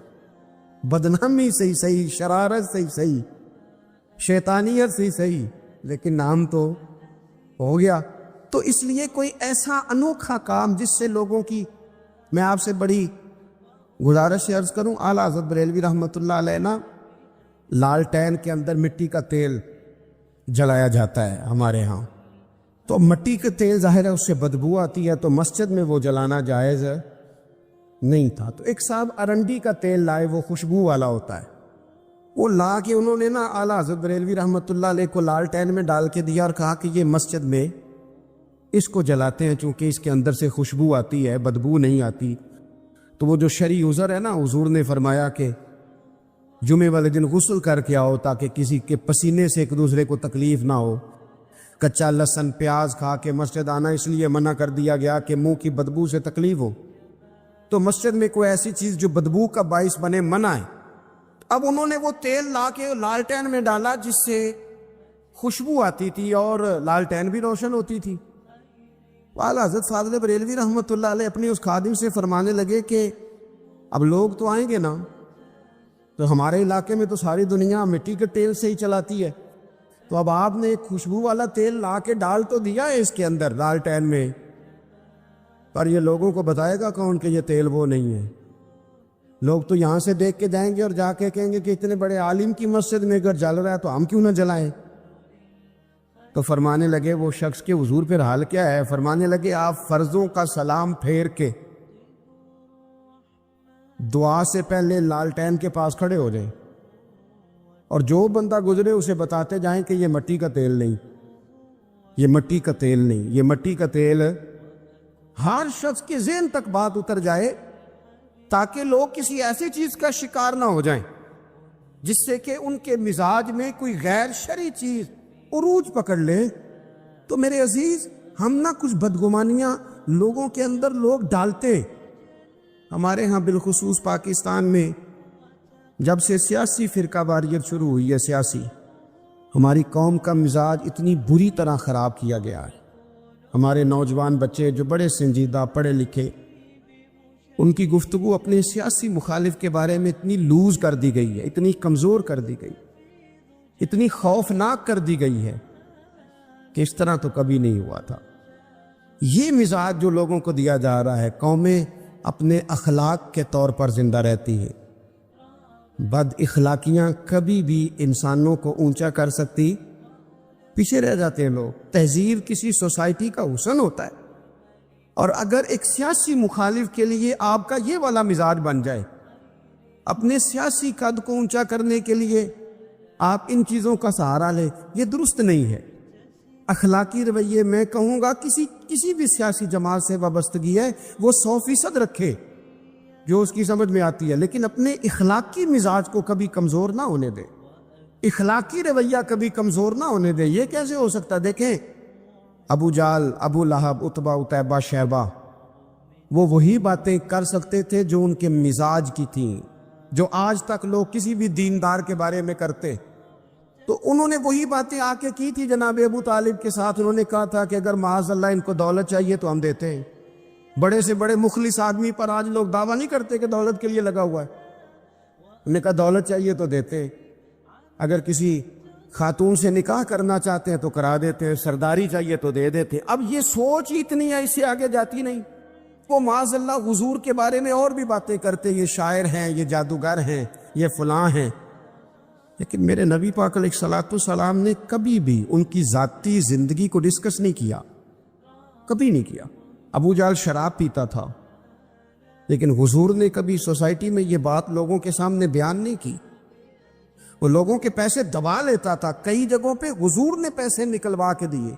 بدنامی صحیح صحیح، شرارت صحیح صحیح، شیطانیت صحیح صحیح، لیکن نام تو ہو گیا۔ تو اس لیے کوئی ایسا انوکھا کام جس سے لوگوں کی، میں آپ سے بڑی گزارش سے عرض کروں، اعلیٰ حضرت بریلوی رحمۃ اللہ علیہ نا لالٹین کے اندر مٹی کا تیل جلایا جاتا ہے ہمارے ہاں، تو مٹی کا تیل ظاہر ہے اس سے بدبو آتی ہے، تو مسجد میں وہ جلانا جائز نہیں تھا۔ تو ایک صاحب ارنڈی کا تیل لائے، وہ خوشبو والا ہوتا ہے، وہ لا کے انہوں نے نا اعلیٰ حضرت بریلوی رحمۃ اللہ علیہ کو لالٹین میں ڈال کے دیا اور کہا کہ یہ مسجد میں اس کو جلاتے ہیں چونکہ اس کے اندر سے خوشبو آتی ہے، بدبو نہیں آتی۔ تو وہ جو شرعی عذر ہے نا، حضور نے فرمایا کہ جمعے والے دن غسل کر کے آؤ تاکہ کسی کے پسینے سے ایک دوسرے کو تکلیف نہ ہو۔ کچا لہسن پیاز کھا کے مسجد آنا اس لیے منع کر دیا گیا کہ منہ کی بدبو سے تکلیف ہو، تو مسجد میں کوئی ایسی چیز جو بدبو کا باعث بنے منع ہے۔ اب انہوں نے وہ تیل لا کے لالٹین میں ڈالا جس سے خوشبو آتی تھی اور لالٹین بھی روشن ہوتی تھی۔ اعلیٰ حضرت فاضل بریلوی رحمۃ اللہ علیہ اپنی اس خادم سے فرمانے لگے کہ اب لوگ تو آئیں گے نا، تو ہمارے علاقے میں تو ساری دنیا مٹی کے تیل سے ہی چلاتی ہے، تو اب آپ نے ایک خوشبو والا تیل لا کے ڈال تو دیا ہے اس کے اندر لالٹین میں، پر یہ لوگوں کو بتائے گا کون کہ یہ تیل وہ نہیں ہے؟ لوگ تو یہاں سے دیکھ کے جائیں گے اور جا کے کہیں گے کہ اتنے بڑے عالم کی مسجد میں اگر جل رہا ہے تو ہم کیوں نہ جلائیں۔ تو فرمانے لگے وہ شخص کے حضور پھر حال کیا ہے؟ فرمانے لگے آپ فرضوں کا سلام پھیر کے دعا سے پہلے لالٹین کے پاس کھڑے ہو جائیں، اور جو بندہ گزرے اسے بتاتے جائیں کہ یہ مٹی کا تیل نہیں، یہ مٹی کا تیل نہیں، یہ مٹی کا تیل۔ ہر شخص کے ذہن تک بات اتر جائے تاکہ لوگ کسی ایسی چیز کا شکار نہ ہو جائیں جس سے کہ ان کے مزاج میں کوئی غیر شرعی چیز عروج پکڑ لے۔ تو میرے عزیز ہم نہ کچھ بدگمانیاں لوگوں کے اندر لوگ ڈالتے۔ ہمارے ہاں بالخصوص پاکستان میں جب سے سیاسی فرقہ واریت شروع ہوئی ہے، سیاسی، ہماری قوم کا مزاج اتنی بری طرح خراب کیا گیا ہے۔ ہمارے نوجوان بچے جو بڑے سنجیدہ پڑھے لکھے، ان کی گفتگو اپنے سیاسی مخالف کے بارے میں اتنی لوز کر دی گئی ہے، اتنی کمزور کر دی گئی، اتنی خوفناک کر دی گئی ہے کہ اس طرح تو کبھی نہیں ہوا تھا۔ یہ مزاج جو لوگوں کو دیا جا رہا ہے، قومیں اپنے اخلاق کے طور پر زندہ رہتی ہیں۔ بد اخلاقیاں کبھی بھی انسانوں کو اونچا کر سکتی، پیچھے رہ جاتے ہیں لوگ۔ تہذیب کسی سوسائٹی کا حسن ہوتا ہے، اور اگر ایک سیاسی مخالف کے لیے آپ کا یہ والا مزاج بن جائے، اپنے سیاسی قد کو اونچا کرنے کے لیے آپ ان چیزوں کا سہارا لیں، یہ درست نہیں ہے۔ اخلاقی رویے میں کہوں گا کسی بھی سیاسی جماعت سے وابستگی ہے وہ 100% رکھے جو اس کی سمجھ میں آتی ہے، لیکن اپنے اخلاقی مزاج کو کبھی کمزور نہ ہونے دے، اخلاقی رویہ کبھی کمزور نہ ہونے دے۔ یہ کیسے ہو سکتا؟ دیکھیں ابو جال، ابو لہب، عتبہ، عتیبہ، شیبہ، وہ وہی باتیں کر سکتے تھے جو ان کے مزاج کی تھیں، جو آج تک لوگ کسی بھی دیندار کے بارے میں کرتے. تو انہوں نے وہی باتیں آ کے کی تھی جناب ابو طالب کے ساتھ. انہوں نے کہا تھا کہ اگر معاذ اللہ ان کو دولت چاہیے تو ہم دیتے ہیں. بڑے سے بڑے مخلص آدمی پر آج لوگ دعویٰ نہیں کرتے کہ دولت کے لیے لگا ہوا ہے. انہوں نے کہا دولت چاہیے تو دیتے ہیں، اگر کسی خاتون سے نکاح کرنا چاہتے ہیں تو کرا دیتے ہیں، سرداری چاہیے تو دے دیتے ہیں. اب یہ سوچ ہی اتنی ہے، اس سے آگے جاتی نہیں. وہ معاذ اللہ حضور کے بارے میں اور بھی باتیں کرتے، یہ شاعر ہیں، یہ جادوگر ہیں، یہ فلاں ہیں. لیکن میرے نبی پاک علیہ الصلوۃ والسلام نے کبھی بھی ان کی ذاتی زندگی کو ڈسکس نہیں کیا، کبھی نہیں کیا. ابو جہل شراب پیتا تھا، لیکن حضور نے کبھی سوسائٹی میں یہ بات لوگوں کے سامنے بیان نہیں کی. وہ لوگوں کے پیسے دبا لیتا تھا، کئی جگہوں پہ حضور نے پیسے نکلوا کے دیے،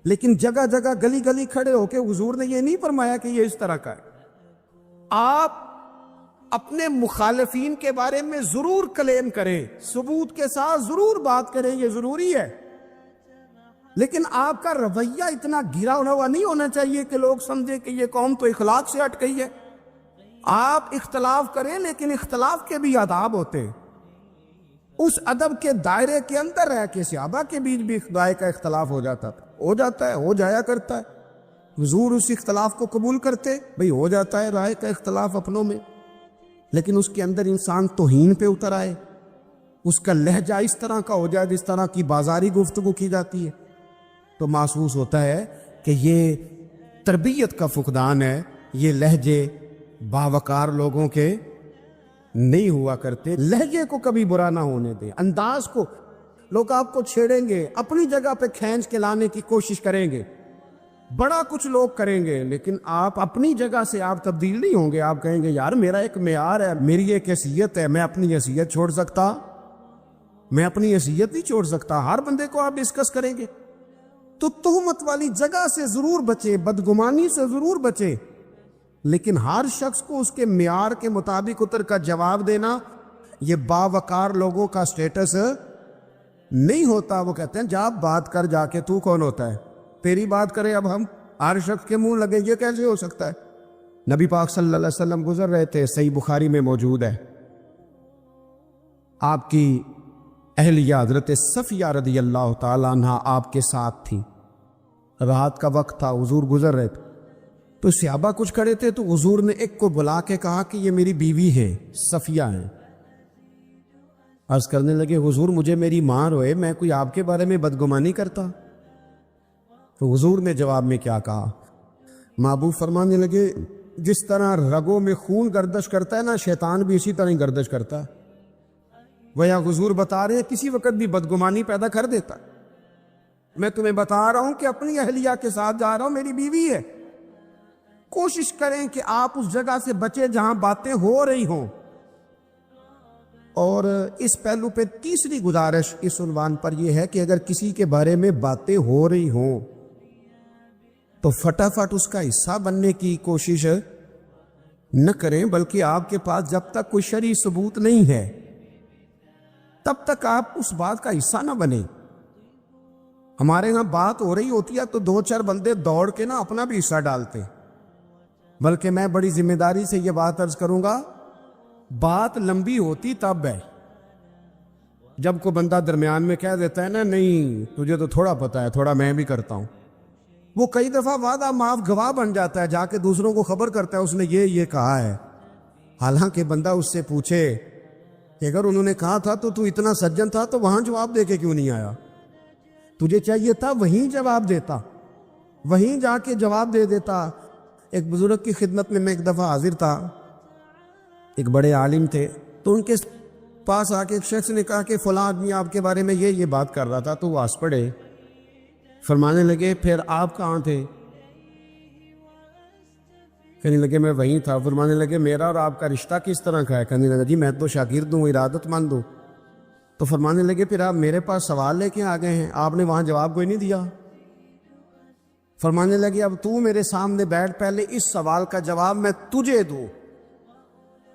لیکن جگہ جگہ گلی گلی کھڑے ہو کے حضور نے یہ نہیں فرمایا کہ یہ اس طرح کا ہے. آپ اپنے مخالفین کے بارے میں ضرور کلیم کریں، ثبوت کے ساتھ ضرور بات کریں، یہ ضروری ہے، لیکن آپ کا رویہ اتنا گرا ہوا نہیں ہونا چاہیے کہ لوگ سمجھیں کہ یہ قوم تو اخلاق سے ہٹ گئی ہے. آپ اختلاف کریں، لیکن اختلاف کے بھی آداب ہوتے ہیں. اس ادب کے دائرے کے اندر رہ کے صحابہ کے بیچ بھی خدائے کا اختلاف ہو جاتا تھا، ہو جاتا ہے، ہو جایا کرتا ہے. حضور اس اختلاف کو قبول کرتے، بھئی ہو جاتا ہے رائے کا اختلاف اپنوں میں، لیکن اس کے اندر انسان توہین پہ اتر آئے، اس کا لہجہ اس طرح کا ہو جائے جس طرح کی بازاری گفتگو کی جاتی ہے، تو محسوس ہوتا ہے کہ یہ تربیت کا فقدان ہے. یہ لہجے باوقار لوگوں کے نہیں ہوا کرتے. لہجے کو کبھی برا نہ ہونے دیں، انداز کو. لوگ آپ کو چھیڑیں گے، اپنی جگہ پہ کھینچ کے لانے کی کوشش کریں گے، بڑا کچھ لوگ کریں گے، لیکن آپ اپنی جگہ سے آپ تبدیل نہیں ہوں گے. آپ کہیں گے یار میرا ایک معیار ہے، میری ایک حیثیت ہے، میں اپنی حیثیت چھوڑ سکتا؟ میں اپنی حیثیت نہیں چھوڑ سکتا. ہر بندے کو آپ ڈسکس کریں گے. تو تہمت والی جگہ سے ضرور بچے، بدگمانی سے ضرور بچے، لیکن ہر شخص کو اس کے معیار کے مطابق اتر کا جواب دینا یہ باوقار لوگوں کا سٹیٹس نہیں ہوتا. وہ کہتے ہیں جا بات کر جا کے، تو کون ہوتا ہے تیری بات کرے؟ اب ہم ہر شخص کے منہ لگے، یہ کیسے ہو سکتا ہے؟ نبی پاک صلی اللہ علیہ وسلم گزر رہے تھے، صحیح بخاری میں موجود ہے. آپ کی اہلیہ حضرت صفیہ رضی اللہ تعالیٰ عنہ آپ کے ساتھ تھی. رات کا وقت تھا، حضور گزر رہے تھے، تو صحابہ کچھ کھڑے تھے، تو حضور نے ایک کو بلا کے کہا کہ یہ میری بیوی ہے، صفیہ ہیں. عرض کرنے لگے حضور مجھے میری ماں روئے، میں کوئی آپ کے بارے میں بدگمانی کرتا؟ تو حضور نے جواب میں کیا کہا؟ محبوب فرمانے لگے جس طرح رگوں میں خون گردش کرتا ہے نا، شیطان بھی اسی طرح گردش کرتا ہے. ویا حضور بتا رہے ہیں کسی وقت بھی بدگمانی پیدا کر دیتا. میں تمہیں بتا رہا ہوں کہ اپنی اہلیہ کے ساتھ جا رہا ہوں، میری بیوی ہے. کوشش کریں کہ آپ اس جگہ سے بچے جہاں باتیں ہو رہی ہوں. اور اس پہلو پہ تیسری گزارش اس عنوان پر یہ ہے کہ اگر کسی کے بارے میں باتیں ہو رہی ہوں تو فٹافٹ اس کا حصہ بننے کی کوشش نہ کریں، بلکہ آپ کے پاس جب تک کوئی شرعی ثبوت نہیں ہے تب تک آپ اس بات کا حصہ نہ بنیں. ہمارے یہاں بات ہو رہی ہوتی ہے تو دو چار بندے دوڑ کے نا اپنا بھی حصہ ڈالتے، بلکہ میں بڑی ذمہ داری سے یہ بات عرض کروں گا، بات لمبی ہوتی تب ہے جب کوئی بندہ درمیان میں کہہ دیتا ہے نا نہیں تجھے تو تھوڑا پتہ ہے، تھوڑا میں بھی کرتا ہوں. وہ کئی دفعہ وعدہ معاف گواہ بن جاتا ہے، جا کے دوسروں کو خبر کرتا ہے اس نے یہ کہا ہے. حالانکہ بندہ اس سے پوچھے کہ اگر انہوں نے کہا تھا تو اتنا سجن تھا تو وہاں جواب دے کے کیوں نہیں آیا؟ تجھے چاہیے تھا وہیں جواب دیتا، وہیں جا کے جواب دے دیتا. ایک بزرگ کی خدمت میں ایک دفعہ حاضر تھا، ایک بڑے عالم تھے، تو ان کے پاس آ کے ایک شخص نے کہا کہ فلاں آدمی آپ کے بارے میں یہ بات کر رہا تھا. تو وہ ہنس پڑے، فرمانے لگے پھر آپ کہاں تھے؟ کہنے لگے میں وہیں تھا. فرمانے لگے میرا اور آپ کا رشتہ کس طرح کا ہے؟ کہنے لگا جی میں تو شاگرد ہوں، ارادت مند ہوں. تو فرمانے لگے پھر آپ میرے پاس سوال لے کے آ گئے ہیں، آپ نے وہاں جواب کوئی نہیں دیا. فرمانے لگے اب تو میرے سامنے بیٹھ، پہلے اس سوال کا جواب میں تجھے دوں،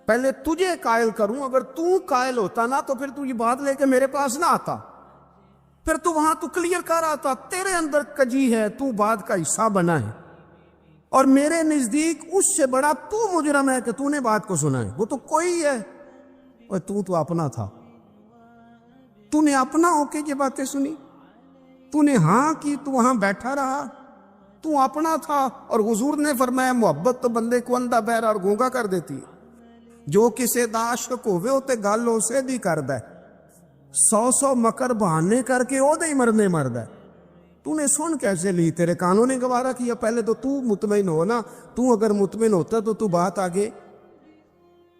پہلے تجھے قائل کروں. اگر تو قائل ہوتا نا تو پھر تو یہ بات لے کے میرے پاس نہ آتا، پھر تو وہاں تو کلیئر کر رہا تھا تیرے اندر کجی ہے، تو بات کا حصہ بنا ہے، اور میرے نزدیک اس سے بڑا تو مجرم ہے کہ تو نے بات کو سنا ہے، وہ تو کوئی ہے، اور تو اپنا تھا، تو نے اپنا ہو کے یہ باتیں سنی، تو نے ہاں کی، تو وہاں بیٹھا رہا، تو اپنا تھا۔ اور حضور نے فرمایا محبت تو بندے کو اندھا بہرا اور گونگا کر دیتی ہے، جو کسے دا عاشق ہوئے ہوتے گل اسے دی کرد ہے، 100 مکر بہانے کر کے او دے ہی مرنے مرد ہے۔ تو نے سن کیسے لی؟ تیرے کانوں نے گوارا کیا؟ پہلے تو مطمئن ہو نا، تو اگر مطمئن ہوتا تو بات آگے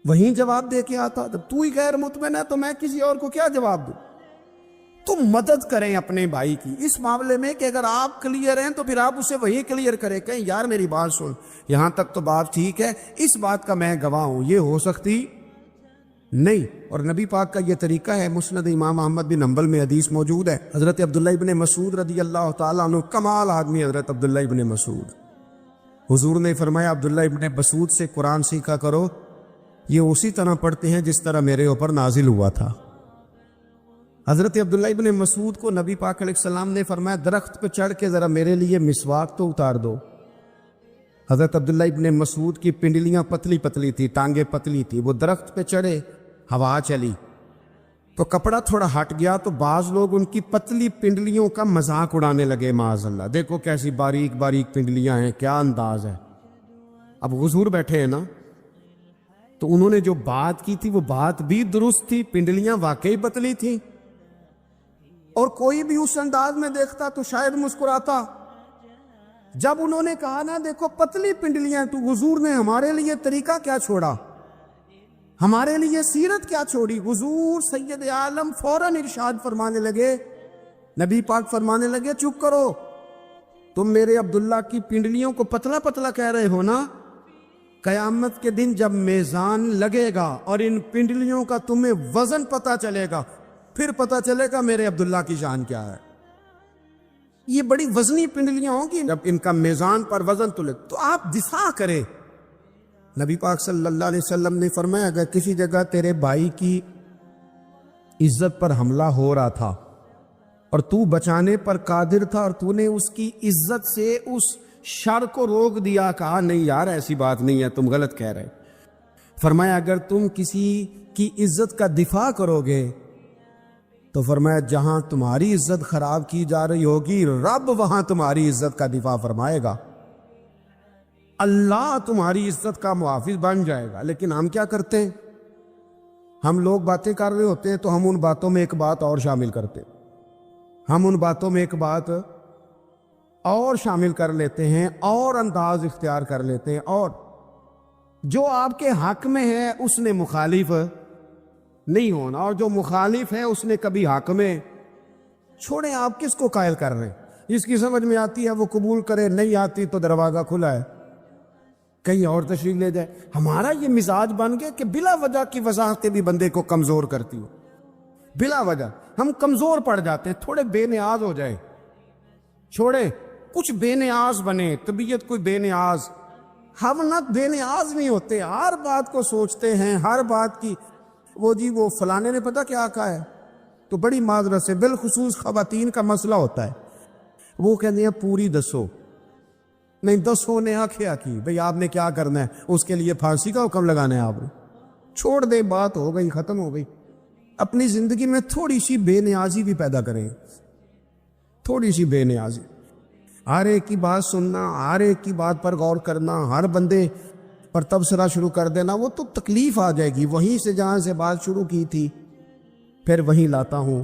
وہیں جواب دے کے آتا، جب تو ہی غیر مطمئن ہے تو میں کسی اور کو کیا جواب دوں؟ تم مدد کریں اپنے بھائی کی اس معاملے میں کہ اگر آپ کلیئر ہیں تو پھر آپ اسے وہی کلیئر کریں، کہیں یار میری بات سن، یہاں تک تو بات ٹھیک ہے، اس بات کا میں گواہ ہوں، یہ ہو سکتی نہیں۔ اور نبی پاک کا یہ طریقہ ہے، مسند امام احمد بن حنبل میں حدیث موجود ہے، حضرت عبداللہ ابن مسعود رضی اللہ تعالیٰ عنہ، کمال آدمی حضرت عبداللہ ابن مسعود، حضور نے فرمایا عبداللہ ابن مسعود سے قرآن سیکھا کرو، یہ اسی طرح پڑھتے ہیں جس طرح میرے اوپر نازل ہوا تھا۔ حضرت عبداللہ ابن مسعود کو نبی پاک علیہ السلام نے فرمایا درخت پہ چڑھ کے ذرا میرے لیے مسواک تو اتار دو۔ حضرت عبداللہ ابن مسعود کی پنڈلیاں پتلی پتلی تھی، ٹانگیں پتلی تھی، وہ درخت پہ چڑھے، ہوا چلی تو کپڑا تھوڑا ہٹ گیا تو بعض لوگ ان کی پتلی پنڈلیوں کا مذاق اڑانے لگے، معاذ اللہ، دیکھو کیسی باریک باریک پنڈلیاں ہیں، کیا انداز ہے۔ اب حضور بیٹھے ہیں نا، تو انہوں نے جو بات کی تھی وہ بات بھی درست تھی، پنڈلیاں واقعی پتلی تھیں، اور کوئی بھی اس انداز میں دیکھتا تو شاید مسکراتا۔ جب انہوں نے کہا نا دیکھو پتلی پنڈلیاں، تو حضور نے ہمارے لیے طریقہ کیا چھوڑا، ہمارے لیے سیرت کیا چھوڑی؟ حضور سید عالم فوراً ارشاد فرمانے لگے، نبی پاک فرمانے لگے چپ کرو، تم میرے عبداللہ کی پنڈلیوں کو پتلا پتلا کہہ رہے ہو نا، قیامت کے دن جب میزان لگے گا اور ان پنڈلیوں کا تمہیں وزن پتہ چلے گا، پھر پتہ چلے گا میرے عبداللہ کی شان کیا ہے۔ یہ بڑی وزنی پنڈلیاں ہوں گی، جب ان کا میزان پر وزن تلے تو آپ دفاع کرے۔ نبی پاک صلی اللہ علیہ وسلم نے فرمایا اگر کسی جگہ تیرے بھائی کی عزت پر حملہ ہو رہا تھا اور تو بچانے پر قادر تھا اور تو نے اس کی عزت سے اس شر کو روک دیا، کہا نہیں یار ایسی بات نہیں ہے، تم غلط کہہ رہے، فرمایا اگر تم کسی کی عزت کا دفاع کرو گے تو فرمایا جہاں تمہاری عزت خراب کی جا رہی ہوگی رب وہاں تمہاری عزت کا دفاع فرمائے گا، اللہ تمہاری عزت کا محافظ بن جائے گا۔ لیکن ہم کیا کرتے ہیں، ہم لوگ باتیں کر رہے ہوتے ہیں تو ہم ان باتوں میں ایک بات اور شامل کرتے ہیں، ہم ان باتوں میں ایک بات اور شامل کر لیتے ہیں اور انداز اختیار کر لیتے ہیں، اور جو آپ کے حق میں ہے اس نے مخالف نہیں ہونا، اور جو مخالف ہے اس نے کبھی حق میں چھوڑیں۔ آپ کس کو قائل کر رہے ہیں؟ جس کی سمجھ میں آتی ہے وہ قبول کرے، نہیں آتی تو دروازہ کھلا ہے، کہیں اور تشریف لے جائے۔ ہمارا یہ مزاج بن گیا کہ بلا وجہ کی وضاحتیں بھی بندے کو کمزور کرتی ہو، بلا وجہ ہم کمزور پڑ جاتے ہیں، تھوڑے بے نیاز ہو جائے، چھوڑے کچھ بے نیاز بنے، طبیعت کوئی بے نیاز، ہم نہ بے نیاز نہیں ہوتے، ہر بات کو سوچتے ہیں، ہر بات کی وہ جی وہ فلانے نے پتہ کیا کہا ہے، تو بڑی معذرت سے بالخصوص خواتین کا مسئلہ ہوتا ہے، وہ کہتے ہیں پوری دسو، نہیں دسو نے آخیا کی بھئی آپ نے کیا کرنا ہے، اس کے لیے پھانسی کا حکم لگانا ہے آپ نے، چھوڑ دے، بات ہو گئی، ختم ہو گئی۔ اپنی زندگی میں تھوڑی سی بے نیازی بھی پیدا کریں، تھوڑی سی بے نیازی، ہر ایک کی بات سننا، ہر ایک کی بات پر غور کرنا، ہر بندے پر تبصرہ شروع کر دینا، وہ تو تکلیف آ جائے گی۔ وہیں سے جہاں سے بات شروع کی تھی پھر وہیں لاتا ہوں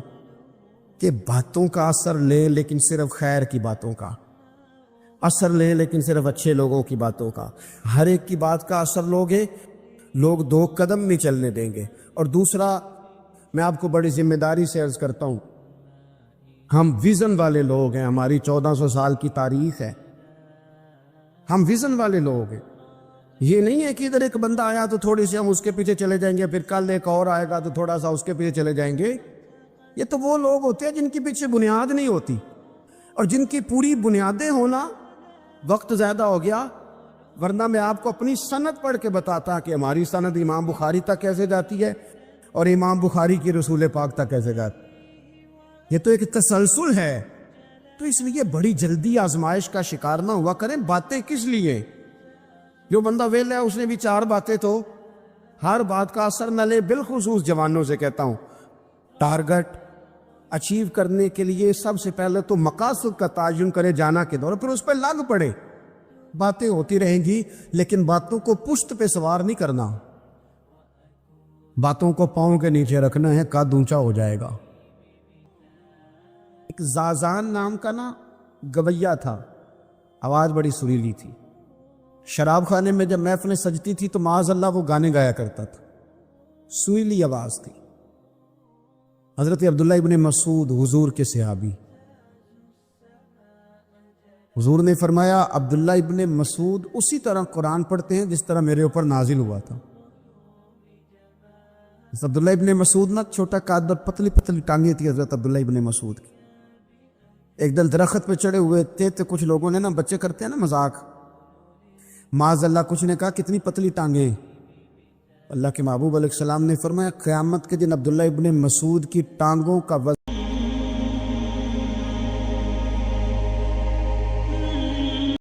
کہ باتوں کا اثر لیں لیکن صرف خیر کی باتوں کا اثر لیں، لیکن صرف اچھے لوگوں کی باتوں کا۔ ہر ایک کی بات کا اثر لوگے، لوگ دو قدم نہیں چلنے دیں گے۔ اور دوسرا میں آپ کو بڑی ذمہ داری سے عرض کرتا ہوں، ہم ویژن والے لوگ ہیں، ہماری 1400 سال کی تاریخ ہے، ہم ویژن والے لوگ ہیں۔ یہ نہیں ہے کہ ادھر ایک بندہ آیا تو تھوڑی سی ہم اس کے پیچھے چلے جائیں گے، پھر کل ایک اور آئے گا تو تھوڑا سا اس کے پیچھے چلے جائیں گے۔ یہ تو وہ لوگ ہوتے ہیں جن کے پیچھے بنیاد نہیں ہوتی، اور جن کی پوری بنیادیں ہونا۔ وقت زیادہ ہو گیا، ورنہ میں آپ کو اپنی سند پڑھ کے بتاتا کہ ہماری سند امام بخاری تک کیسے جاتی ہے اور امام بخاری کی رسول پاک تک کیسے جاتی۔ یہ تو ایک تسلسل ہے، تو اس لیے بڑی جلدی آزمائش کا شکار نہ ہوا کریں۔ باتیں کس لیے؟ جو بندہ ویلا ہے اس نے بھی 4 باتیں، تو ہر بات کا اثر نہ لے۔ بالخصوص جوانوں سے کہتا ہوں، ٹارگٹ اچیو کرنے کے لیے سب سے پہلے تو مقاصد کا تعین کرے، جانا کے دور، پھر اس پہ لگ پڑے۔ باتیں ہوتی رہیں گی لیکن باتوں کو پشت پہ سوار نہیں کرنا، باتوں کو پاؤں کے نیچے رکھنا ہے، قد اونچا ہو جائے گا۔ ایک زازان نام کا نا گویا تھا، آواز بڑی سریلی تھی۔ شراب خانے میں جب محفلیں سجتی تھی تو معاذ اللہ وہ گانے گایا کرتا تھا، سریلی آواز تھی۔ حضرت عبداللہ ابن مسعود حضور کے صحابی، حضور نے فرمایا عبداللہ ابن مسعود اسی طرح قرآن پڑھتے ہیں جس طرح میرے اوپر نازل ہوا تھا۔ عبداللہ ابن مسعود نا چھوٹا قد اور پتلی پتلی ٹانگیں تھی حضرت عبداللہ ابن مسعود کی۔ ایک دن درخت پہ چڑھے ہوئے تھے تو کچھ لوگوں نے نا، بچے کرتے ہیں نا مذاق، معاذ اللہ کچھ نے کہا کتنی پتلی ٹانگیں۔ اللہ کے محبوب علیہ السلام نے فرمایا قیامت کے دن عبداللہ ابن مسعود کی ٹانگوں کا وزن